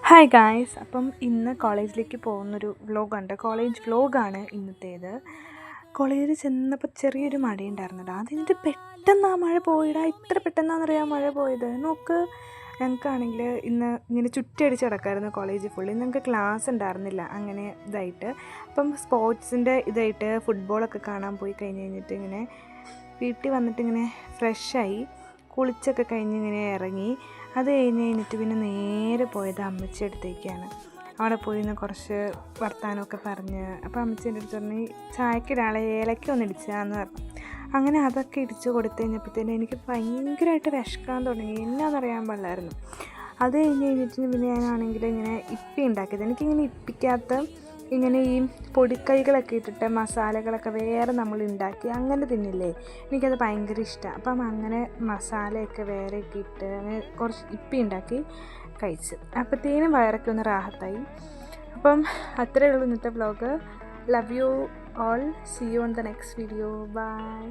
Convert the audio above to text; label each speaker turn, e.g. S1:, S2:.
S1: Hi guys, അപ്പം ഇന്ന് കോളേജിലേക്ക് പോകുന്നൊരു വ്ലോഗുണ്ട്. കോളേജ് വ്ലോഗാണ് ഇന്നത്തേത്. കോളേജിൽ ചെന്നപ്പോൾ ചെറിയൊരു മഴയുണ്ടായിരുന്നടാ. അത് കഴിഞ്ഞിട്ട് പെട്ടെന്ന് ആ മഴ പോയിടാ. ഇത്ര പെട്ടെന്നാണെന്നറിയാം മഴ പോയത്. നോക്ക്, ഞങ്ങൾക്കാണെങ്കിൽ ഇന്ന് ഇങ്ങനെ ചുറ്റടിച്ച് കിടക്കായിരുന്നു കോളേജിൽ ഫുള്ള്. ഇന്ന് ഞങ്ങൾക്ക് ക്ലാസ് ഉണ്ടായിരുന്നില്ല അങ്ങനെ ഇതായിട്ട്. അപ്പം സ്പോർട്സിൻ്റെ ഇതായിട്ട് ഫുട്ബോളൊക്കെ കാണാൻ പോയി കഴിഞ്ഞിട്ട് ഇങ്ങനെ വീട്ടിൽ വന്നിട്ട് ഇങ്ങനെ ഫ്രഷായി കുളിച്ചൊക്കെ കഴിഞ്ഞ് ഇങ്ങനെ ഇറങ്ങി. അത് കഴിഞ്ഞിട്ട് പിന്നെ നേരെ പോയത് അമ്മച്ചിയുടെ അടുത്തേക്കാണ്. അവിടെ പോയി നിന്ന് കുറച്ച് വർത്താനമൊക്കെ പറഞ്ഞ്, അപ്പോൾ അമ്മച്ചീൻ്റെ അടുത്ത് പറഞ്ഞ് ചായക്കൊരാളെ ഏലക്ക ഒന്ന് ഇടിച്ചാന്ന് പറഞ്ഞു. അങ്ങനെ അതൊക്കെ ഇടിച്ച് കൊടുത്തു കഴിഞ്ഞപ്പോഴത്തേനും എനിക്ക് ഭയങ്കരമായിട്ട് വിശക്കാൻ തുടങ്ങി. എന്നാണെന്നറിയാൻ പാടില്ലായിരുന്നു. അത് കഴിഞ്ഞിട്ട് പിന്നെ ഞാനാണെങ്കിൽ ഇങ്ങനെ ഇപ്പി ഉണ്ടാക്കിയത്. എനിക്കിങ്ങനെ ഇപ്പിക്കകത്ത് ഇങ്ങനെ ഈ പൊടിക്കൈകളൊക്കെ ഇട്ടിട്ട് മസാലകളൊക്കെ വേറെ നമ്മൾ ഉണ്ടാക്കി അങ്ങനെ തിന്നില്ലേ, എനിക്കത് ഭയങ്കര ഇഷ്ടമാണ്. അപ്പം അങ്ങനെ മസാലയൊക്കെ വേറെ ഒക്കെ ഇട്ട് അങ്ങനെ കുറച്ച് ഇപ്പി ഉണ്ടാക്കി കഴിച്ച്. അപ്പോഴത്തേനും വയറൊക്കെ ഒന്ന് റാഹത്തായി. അപ്പം അത്രയേ ഉള്ളൂ ഇന്നത്തെ vlog. Love you all. See you on the next video. By.